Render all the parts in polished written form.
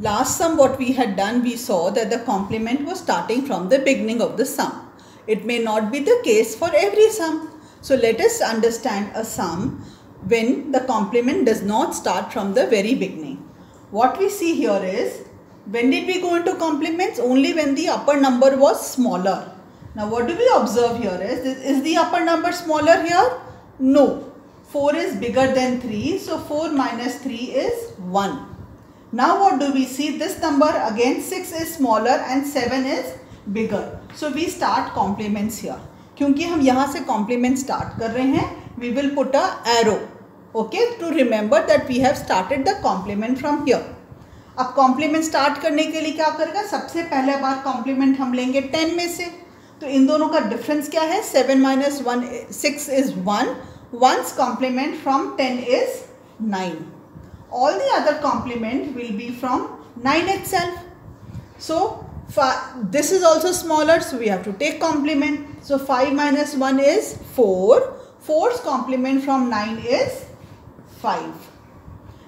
Last sum what we had done, we saw that the complement was starting from the beginning of the sum. It may not be the case for every sum. So let us understand a sum when the complement does not start from the very beginning. What we see here is, when did we go into complements? Only when the upper number was smaller. Now what do we observe here is the upper number smaller here? No. 4 is bigger than 3. So 4 minus 3 is 1. Now what do we see? This number again 6 is smaller and 7 is bigger. So we start complements here. क्योंकि हम यहाँ से complement start कर रहे हैं, we will put a arrow, okay, to remember that we have started the complement from here. अब complement start करने के लिए क्या करेगा? सबसे पहले बार complement हम लेंगे 10 में से. तो इन दोनों का difference क्या है? 7 minus 1, 6 is 1. 1's complement from 10 is 9. All the other complement will be from 9 itself. So this is also smaller, so we have to take complement. So 5 minus 1 is 4. 4's complement from 9 is 5.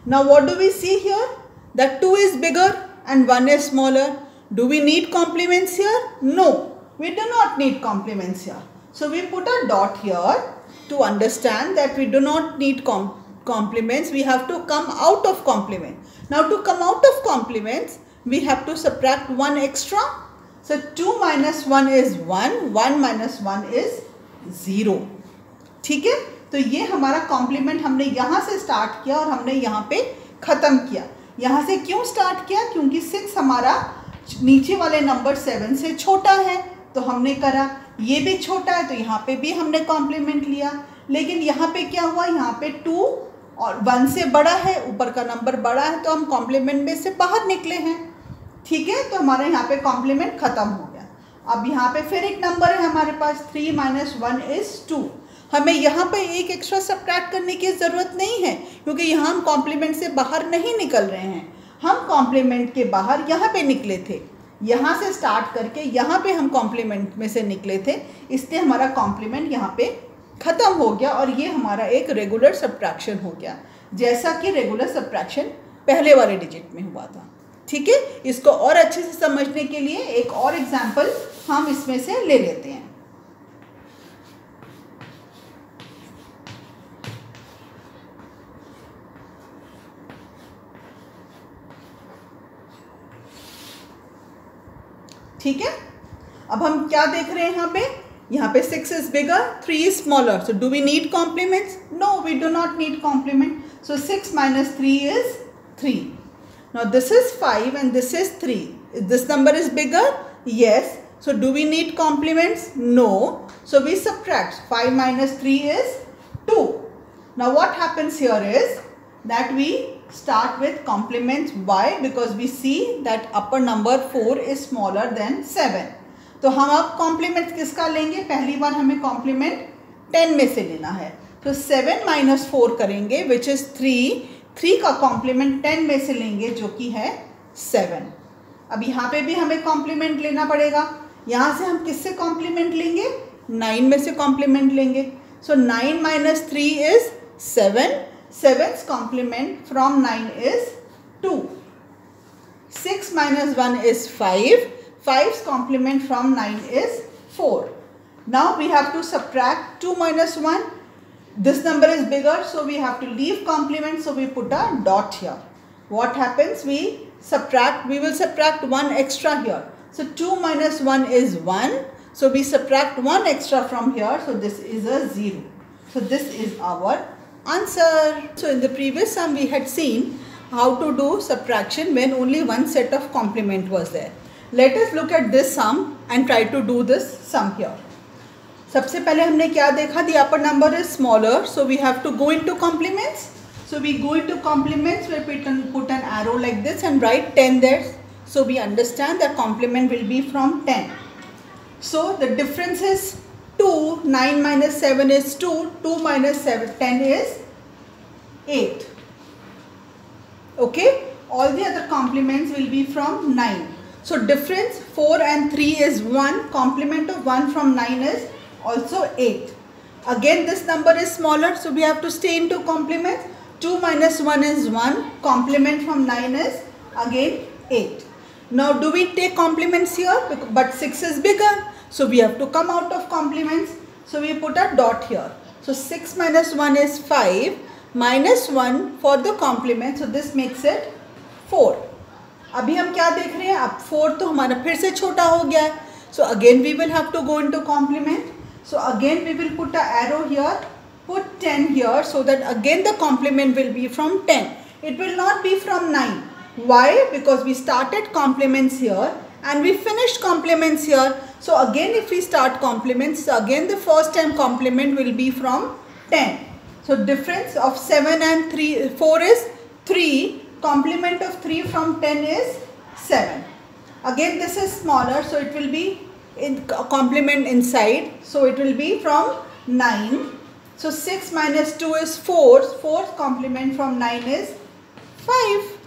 Now what do we see here? That 2 is bigger and 1 is smaller. Do we need complements here? No, we do not need complements here. So we put a dot here to understand that we do not need complements. We have to come out of complement. Now to come out of complements, we have to subtract 1 extra. So 2 minus 1 is 1. 1 minus 1 is 0. ठीक है? तो ये हमारा complement हमने यहाँ से start किया और हमने यहाँ पे ख़त्म किया. यहाँ से क्यों start किया? क्योंकि 6 हमारा नीचे वाले नंबर 7 से छोटा है, तो हमने करा. ये भी छोटा है, तो यहाँ पे भी हमने complement लिया. लेकिन यहाँ पे क्या हुआ? यहाँ पे 2 और 1 से बड़ा है, ऊपर का नंबर बड़ा है, तो हम कॉम्प्लीमेंट में से बाहर निकले हैं. ठीक है, तो हमारे यहाँ पे कॉम्प्लीमेंट खत्म हो गया. अब यहाँ पे फिर एक नंबर है हमारे पास, 3 minus 1 is 2. हमें यहाँ पे एक एक्स्ट्रा सब्ट्रैक्ट करने की ज़रूरत नहीं है, क्योंकि यहाँ हम कॉम्प्लीमेंट से बाहर नहीं निकल रहे हैं. हम कॉम्प्लीमेंट के बाहर यहाँ पे निकले थे. यहाँ से स्टार्ट करके यहाँ पे हम कॉम्प्लीमेंट में से निकले थे, इसलिए हमारा कॉम्प्लीमेंट यहाँ पे ख़त्म हो गया और ये हमारा एक रेगुलर सब्ट्रैक्शन हो गया, जैसा कि रेगुलर सब्ट्रैक्शन पहले वाले डिजिट में हुआ था. ठीक है, इसको और अच्छे से समझने के लिए एक और एग्जांपल हम इसमें से ले लेते हैं. ठीक है, अब हम क्या देख रहे हैं यहाँ पे 6 is bigger, 3 is smaller. So do we need complements? No, we do not need complement. So 6 minus 3 is 3. Now this is 5 and this is 3. This number is bigger? Yes. So do we need complements? No. So we subtract. 5 minus 3 is 2. Now what happens here is that we start with complements. Why? Because we see that upper number 4 is smaller than 7. तो हम अब complement किसका लेंगे? पहली बार हमें complement 10 में से लेना है. तो 7 minus 4 करेंगे, विच इज़ 3. 3 का कॉम्प्लीमेंट 10 में से लेंगे, जो कि है 7. अब यहाँ पे भी हमें कॉम्प्लीमेंट लेना पड़ेगा. यहाँ से हम किससे कॉम्प्लीमेंट लेंगे? 9 में से कॉम्प्लीमेंट लेंगे. सो 9 minus 3 is 7. 7's complement from 9 is 2. 6 minus 1 is 5. 5's complement from 9 is 4. Now we have to subtract 2 minus 1. This number is bigger, so we have to leave complement, so we put a dot here. What happens? We will subtract 1 extra here. So 2 minus 1 is 1. So we subtract 1 extra from here, so this is a 0. So this is our answer. So in the previous sum we had seen how to do subtraction when only one set of complement was there. Let us look at this sum and try to do this sum here. सबसे पहले हमने क्या देखा? The upper number is smaller, so we have to go into complements. So we go into complements, we put an arrow like this and write 10 there. So we understand that complement will be from 10. So the difference is 2. 9 minus 7 is 2. 2 minus 10 is 8. Okay, all the other complements will be from 9. So difference 4 and 3 is 1. Complement of 1 from 9 is also 8. Again this number is smaller, so we have to stay into complements. 2 minus 1 is 1. Complement from 9 is again 8. Now do we take complements here? But 6 is bigger, so we have to come out of complements. So we put a dot here. So 6 minus 1 is 5, minus 1 for the complement, so this makes it 4. अभी हम क्या देख रहे हैं? अब 4 तो हमारा फिर से छोटा हो गया है. So again we will have to go into complement. So again we will put a arrow here, put 10 here, so that again the complement will be from 10. It will not be from 9. Why? Because we started complements here and we finished complements here. So again if we start complements, again the first time complement will be from 10. So difference of 7 and 4 is 3. Complement of 3 from 10 is 7. Again this is smaller, so it will be in complement inside. So it will be from 9. So 6 minus 2 is 4. 4th complement from 9 is 5.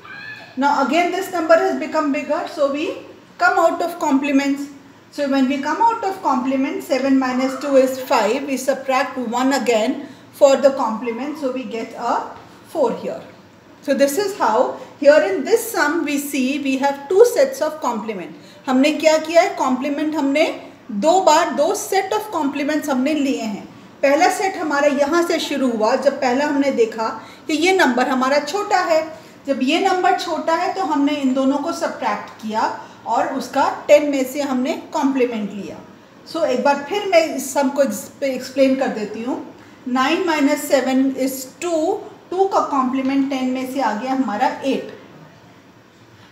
Now again this number has become bigger, so we come out of complements. So when we come out of complement, 7 minus 2 is 5. We subtract 1 again for the complement, so we get a 4 here. So this is how here in this sum we see we have two sets of complement. हमने क्या किया है? complement हमने दो set of complements हमने लिए हैं. पहला सेट हमारा यहाँ से शुरू हुआ जब पहला हमने देखा कि ये नंबर हमारा छोटा है. जब ये नंबर छोटा है तो हमने इन दोनों को सब्ट्रैक्ट किया और उसका 10 में से हमने कॉम्प्लीमेंट लिया. सो एक बार फिर मैं इस सम को एक्सप्लेन कर देती हूँ. 9 माइनस 7 इज़ 2. 2 का कॉम्प्लीमेंट 10 में से आ गया हमारा 8.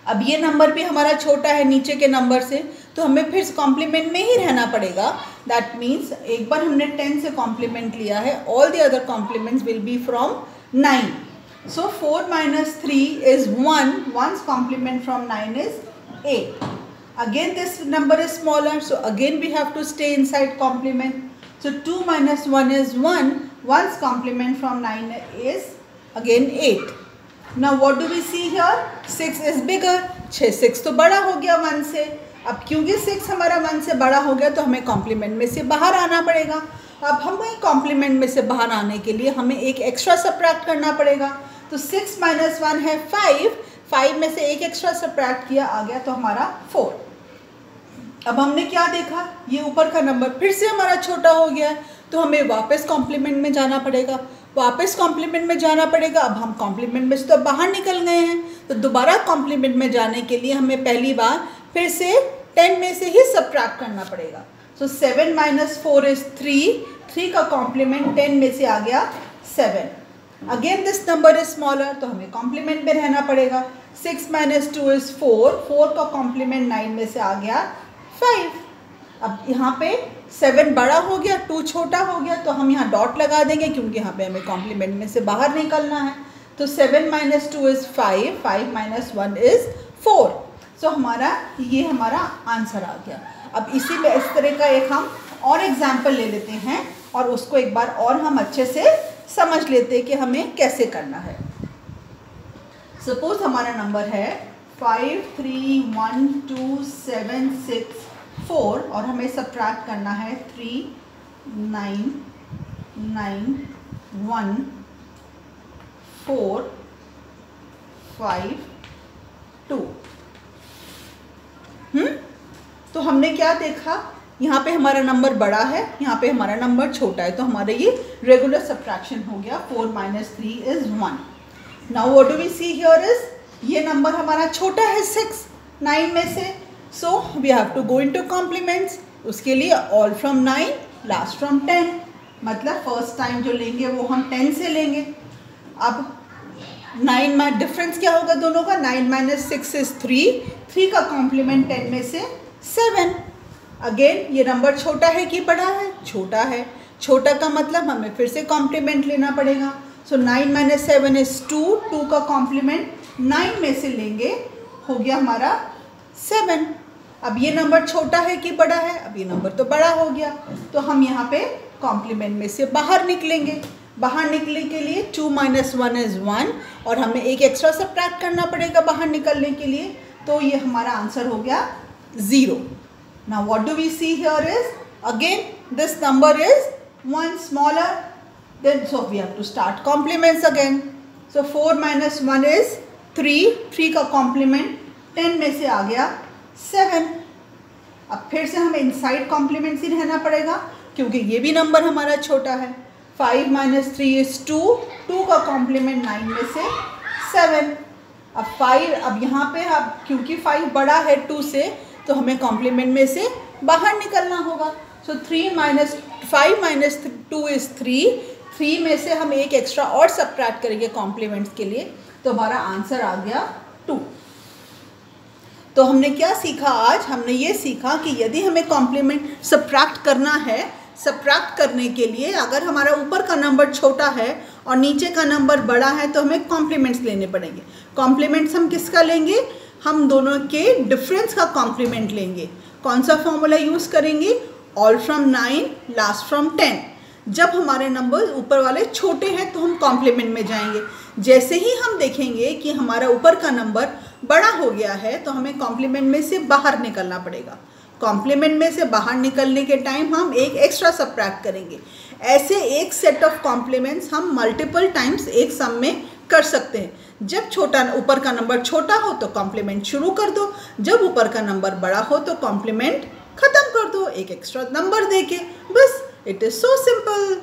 अब ये नंबर भी हमारा छोटा है नीचे के नंबर से, तो हमें फिर कॉम्प्लीमेंट में ही रहना पड़ेगा. दैट मीन्स एक बार हमने 10 से कॉम्प्लीमेंट लिया है, all the other complements will be from 9. So 4 minus 3 is 1. 1's complement from 9 is 8. Again this number is smaller, so again we have to stay inside complement. So 2 minus 1 is 1. 1's complement from 9 is again 8. Now what do we see here? 6 is bigger. 6 तो बड़ा हो गया 1 से. अब क्योंकि 6 हमारा 1 से बड़ा हो गया तो हमें कॉम्प्लीमेंट में से बाहर आना पड़ेगा. अब हमें कॉम्प्लीमेंट में से बाहर आने के लिए हमें एक एक्स्ट्रा सब्ट्रैक्ट करना पड़ेगा. तो 6 माइनस 1 है 5. 5 में से एक एक्स्ट्रा सब्ट्रैक्ट किया, आ गया तो हमारा 4. अब हमने क्या देखा? ये ऊपर का नंबर फिर से हमारा छोटा हो गया है, तो हमें वापस कॉम्प्लीमेंट में जाना पड़ेगा. वापस कॉम्प्लीमेंट में जाना पड़ेगा. अब हम कॉम्प्लीमेंट में से तो बाहर निकल गए हैं, तो दोबारा कॉम्प्लीमेंट में जाने के लिए हमें पहली बार फिर से 10 में से ही सब्ट्रैक्ट करना पड़ेगा. सो 7 माइनस 4 इज़ 3. 3 का कॉम्प्लीमेंट 10 में से आ गया 7. Again this number is smaller, तो हमें कॉम्प्लीमेंट में रहना पड़ेगा. 6 माइनस 2 इज़ 4. 4 का कॉम्प्लीमेंट 9 में से आ गया 5. अब यहाँ पे 7 बड़ा हो गया, 2 छोटा हो गया, तो हम यहाँ डॉट लगा देंगे क्योंकि यहाँ पे हमें कॉम्प्लीमेंट में से बाहर निकलना है. तो 7 माइनस 2 इज़ 5. 5 minus 1 is 4. सो ये हमारा आंसर आ गया. अब इसी में इस तरह का एक हम और एग्जाम्पल ले लेते हैं और उसको एक बार और हम अच्छे से समझ लेते हैं कि हमें कैसे करना है. सपोज हमारा नंबर है 5 3 1 2 7 6 4 और हमें सब्ट्रैक्ट करना है 3 9 9 1 4 5 2. तो हमने क्या देखा? यहाँ पे हमारा नंबर बड़ा है, यहाँ पे हमारा नंबर छोटा है, तो हमारा ये रेगुलर सब्ट्रैक्शन हो गया. 4 minus 3 is 1. Now what do we see here is, ये नंबर हमारा छोटा है 6 9 में से, so we have to go into complements. उसके लिए ऑल फ्रॉम 9 लास्ट फ्रॉम 10, मतलब फर्स्ट टाइम जो लेंगे वो हम 10 से लेंगे. अब 9 में डिफरेंस क्या होगा दोनों का? 9 माइनस 6 इज़ 3. 3 का कॉम्प्लीमेंट 10 में से 7. अगेन ये नंबर छोटा है कि बड़ा है? छोटा है. छोटा का मतलब हमें फिर से कॉम्प्लीमेंट लेना पड़ेगा. सो 9 माइनस 7 इज़ 2. 2 का कॉम्प्लीमेंट 9 में से लेंगे, हो गया हमारा 7. अब ये नंबर छोटा है कि बड़ा है? अब ये नंबर तो बड़ा हो गया, तो हम यहाँ पे कॉम्प्लीमेंट में से बाहर निकलेंगे. बाहर निकलने के लिए 2 माइनस 1 इज़ 1 और हमें एक एक्स्ट्रा सब्ट्रैक्ट करना पड़ेगा बाहर निकलने के लिए, तो ये हमारा आंसर हो गया 0. Now what do we see here is, again this number is 1 smaller, then so we have to start complements again. So 4 minus 1 is 3. 3 का complement 10 में से आ गया 7। अब फिर से हमें इनसाइड कॉम्प्लीमेंट्स ही रहना पड़ेगा क्योंकि ये भी नंबर हमारा छोटा है। 5 - 3 इज़ 2, 2 का कॉम्प्लीमेंट 9 में से 7। अब यहाँ पे अब क्योंकि 5 बड़ा है 2 से तो हमें कॉम्प्लीमेंट में से बाहर निकलना होगा। सो 5 - 2 इज़ 3, 3 में से हम एक एक्स्ट्रा और सब्ट्रैक्ट करेंगे कॉम्प्लीमेंट्स के लिए, तो हमारा आंसर आ गया 2। तो हमने क्या सीखा आज? हमने ये सीखा कि यदि हमें कॉम्प्लीमेंट सब्ट्रैक्ट करना है, सब्ट्रैक्ट करने के लिए अगर हमारा ऊपर का नंबर छोटा है और नीचे का नंबर बड़ा है तो हमें कॉम्प्लीमेंट्स लेने पड़ेंगे। कॉम्प्लीमेंट्स हम किसका लेंगे? हम दोनों के डिफरेंस का कॉम्प्लीमेंट लेंगे। कौन सा फॉर्मूला यूज़ करेंगे? All from 9 last from 10। जब हमारे नंबर ऊपर वाले छोटे हैं तो हम कॉम्प्लीमेंट में जाएंगे। जैसे ही हम देखेंगे कि हमारा ऊपर का नंबर बड़ा हो गया है तो हमें कॉम्प्लीमेंट में से बाहर निकलना पड़ेगा। कॉम्प्लीमेंट में से बाहर निकलने के टाइम हम एक एक्स्ट्रा सब्ट्रैक्ट करेंगे। ऐसे एक सेट ऑफ कॉम्प्लीमेंट्स हम मल्टीपल टाइम्स एक सम में कर सकते हैं। जब ऊपर का नंबर छोटा हो तो कॉम्प्लीमेंट शुरू कर दो, जब ऊपर का नंबर बड़ा हो तो कॉम्प्लीमेंट खत्म कर दो एक एक्स्ट्रा नंबर देके। बस, इट इज़ सो सिंपल।